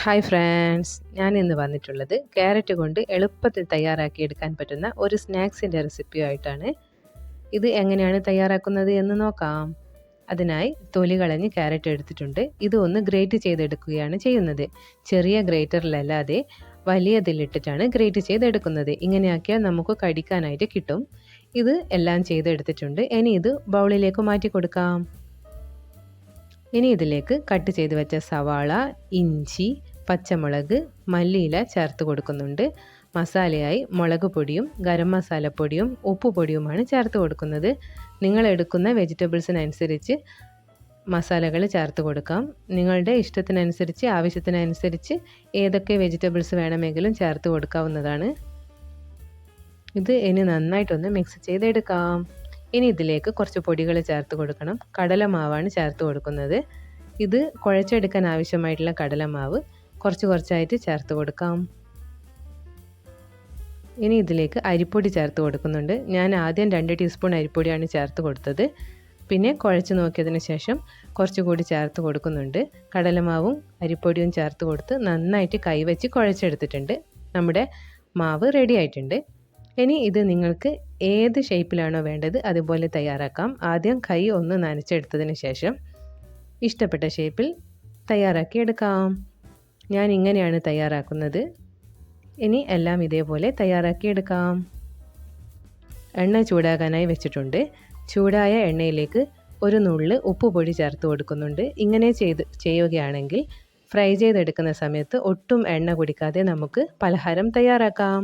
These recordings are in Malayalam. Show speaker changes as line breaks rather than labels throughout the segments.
ഹായ് ഫ്രണ്ട്സ്, ഞാൻ ഇന്ന് വന്നിട്ടുള്ളത് ക്യാരറ്റ് കൊണ്ട് എളുപ്പത്തിൽ തയ്യാറാക്കിയെടുക്കാൻ പറ്റുന്ന ഒരു സ്നാക്സിൻ്റെ റെസിപ്പിയായിട്ടാണ്. ഇത് എങ്ങനെയാണ് തയ്യാറാക്കുന്നത് എന്ന് നോക്കാം. അതിനായി തൊലി കളഞ്ഞ് ക്യാരറ്റ് എടുത്തിട്ടുണ്ട്. ഇത് ഒന്ന് ഗ്രേറ്റ് ചെയ്തെടുക്കുകയാണ് ചെയ്യുന്നത്. ചെറിയ ഗ്രേറ്ററിലല്ലാതെ വലിയതിലിട്ടിട്ടാണ് ഗ്രേറ്റ് ചെയ്തെടുക്കുന്നത്. ഇങ്ങനെയാക്കിയാൽ നമുക്ക് കടിക്കാനായിട്ട് കിട്ടും. ഇത് എല്ലാം ചെയ്തെടുത്തിട്ടുണ്ട്. ഇനി ഇത് ബൗളിലേക്ക് മാറ്റി കൊടുക്കാം. ഇനി ഇതിലേക്ക് കട്ട് ചെയ്ത് വെച്ച സവാള, ഇഞ്ചി, പച്ചമുളക്, മല്ലിയില ചേർത്ത് കൊടുക്കുന്നുണ്ട്. മസാലയായി മുളക് പൊടിയും ഗരം മസാലപ്പൊടിയും ഉപ്പുപൊടിയുമാണ് ചേർത്ത് കൊടുക്കുന്നത്. നിങ്ങൾ എടുക്കുന്ന വെജിറ്റബിൾസിനനുസരിച്ച് മസാലകൾ ചേർത്ത് കൊടുക്കാം. നിങ്ങളുടെ ഇഷ്ടത്തിനനുസരിച്ച് ആവശ്യത്തിനനുസരിച്ച് ഏതൊക്കെ വെജിറ്റബിൾസ് വേണമെങ്കിലും ചേർത്ത് കൊടുക്കാവുന്നതാണ്. ഇത് ഇനി നന്നായിട്ടൊന്ന് മിക്സ് ചെയ്തെടുക്കാം. ഇനി ഇതിലേക്ക് കുറച്ച് പൊടികൾ ചേർത്ത് കൊടുക്കണം. കടലമാവാണ് ചേർത്ത് കൊടുക്കുന്നത്. ഇത് കുഴച്ചെടുക്കാൻ ആവശ്യമായിട്ടുള്ള കടലമാവ് കുറച്ചായിട്ട് ചേർത്ത് കൊടുക്കാം. ഇനി ഇതിലേക്ക് അരിപ്പൊടി ചേർത്ത് കൊടുക്കുന്നുണ്ട്. ഞാൻ ആദ്യം 2 ടീസ്പൂൺ അരിപ്പൊടിയാണ് ചേർത്ത് കൊടുത്തത്. പിന്നെ കുഴച്ച് നോക്കിയതിന് ശേഷം കുറച്ചുകൂടി ചേർത്ത് കൊടുക്കുന്നുണ്ട്. കടലമാവും അരിപ്പൊടിയും ചേർത്ത് കൊടുത്ത് നന്നായിട്ട് കൈവച്ച് കുഴച്ചെടുത്തിട്ടുണ്ട്. നമ്മുടെ മാവ് റെഡി ആയിട്ടുണ്ട്. ഇനി ഇത് നിങ്ങൾക്ക് ഏത് ഷേപ്പിലാണോ വേണ്ടത് അതുപോലെ തയ്യാറാക്കാം. ആദ്യം കൈ ഒന്ന് നനച്ചെടുത്തതിന് ശേഷം ഇഷ്ടപ്പെട്ട ഷേപ്പിൽ തയ്യാറാക്കി എടുക്കാം. ഞാൻ ഇങ്ങനെയാണ് തയ്യാറാക്കുന്നത്. ഇനി എല്ലാം ഇതേപോലെ തയ്യാറാക്കി എടുക്കാം. എണ്ണ ചൂടാകാനായി വെച്ചിട്ടുണ്ട്. ചൂടായ എണ്ണയിലേക്ക് ഒരു നുള്ള് ഉപ്പുപൊടി ചേർത്ത് കൊടുക്കുന്നുണ്ട്. ഇങ്ങനെ ചെയ്യുകയാണെങ്കിൽ ഫ്രൈ ചെയ്തെടുക്കുന്ന സമയത്ത് ഒട്ടും എണ്ണ കുടിക്കാതെ നമുക്ക് പലഹാരം തയ്യാറാക്കാം.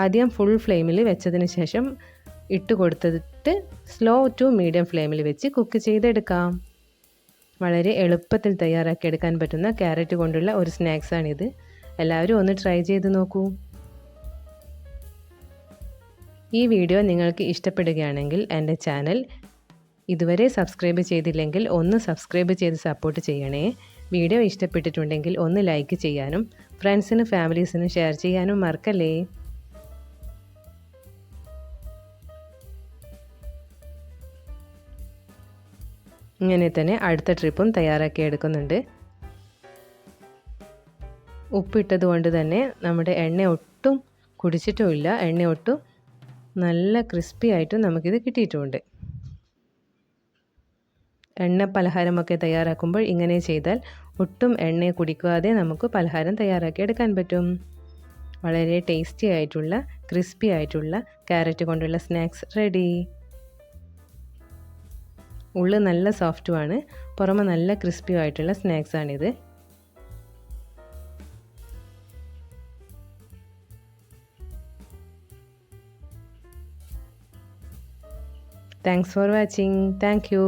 ആദ്യം ഫുൾ ഫ്ലെയിമിൽ വെച്ചതിന് ശേഷം ഇട്ട് കൊടുത്തിട്ട് സ്ലോ ടു മീഡിയം ഫ്ലെയിമിൽ വെച്ച് കുക്ക് ചെയ്തെടുക്കാം. വളരെ എളുപ്പത്തിൽ തയ്യാറാക്കിയെടുക്കാൻ പറ്റുന്ന ക്യാരറ്റ് കൊണ്ടുള്ള ഒരു സ്നാക്സാണിത്. എല്ലാവരും ഒന്ന് ട്രൈ ചെയ്ത് നോക്കൂ. ഈ വീഡിയോ നിങ്ങൾക്ക് ഇഷ്ടപ്പെടുകയാണെങ്കിൽ എൻ്റെ ചാനൽ ഇതുവരെ സബ്സ്ക്രൈബ് ചെയ്തില്ലെങ്കിൽ ഒന്ന് സബ്സ്ക്രൈബ് ചെയ്ത് സപ്പോർട്ട് ചെയ്യണേ. വീഡിയോ ഇഷ്ടപ്പെട്ടിട്ടുണ്ടെങ്കിൽ ഒന്ന് ലൈക്ക് ചെയ്യാനും ഫ്രണ്ട്സിനും ഫാമിലീസിനും ഷെയർ ചെയ്യാനും മറക്കല്ലേ. ഇങ്ങനെ തന്നെ അടുത്ത ട്രിപ്പും തയ്യാറാക്കി എടുക്കുന്നുണ്ട്. ഉപ്പിട്ടത് കൊണ്ട് തന്നെ നമ്മുടെ എണ്ണ ഒട്ടും കുടിച്ചിട്ടുമില്ല. എണ്ണ ഒട്ടും നല്ല ക്രിസ്പി ആയിട്ടും നമുക്കിത് കിട്ടിയിട്ടുമുണ്ട്. എണ്ണ പലഹാരമൊക്കെ തയ്യാറാക്കുമ്പോൾ ഇങ്ങനെ ചെയ്താൽ ഒട്ടും എണ്ണ കുടിക്കാതെ നമുക്ക് പലഹാരം തയ്യാറാക്കി എടുക്കാൻ പറ്റും. വളരെ ടേസ്റ്റി ആയിട്ടുള്ള ക്രിസ്പി ആയിട്ടുള്ള ക്യാരറ്റ് കൊണ്ടുള്ള സ്നാക്സ് റെഡി. ഉള്ളിൽ നല്ല സോഫ്റ്റുമാണ്, പുറമെ നല്ല ക്രിസ്പി ആയിട്ടുള്ള സ്നാക്സാണിത്. Thanks for watching. Thank U.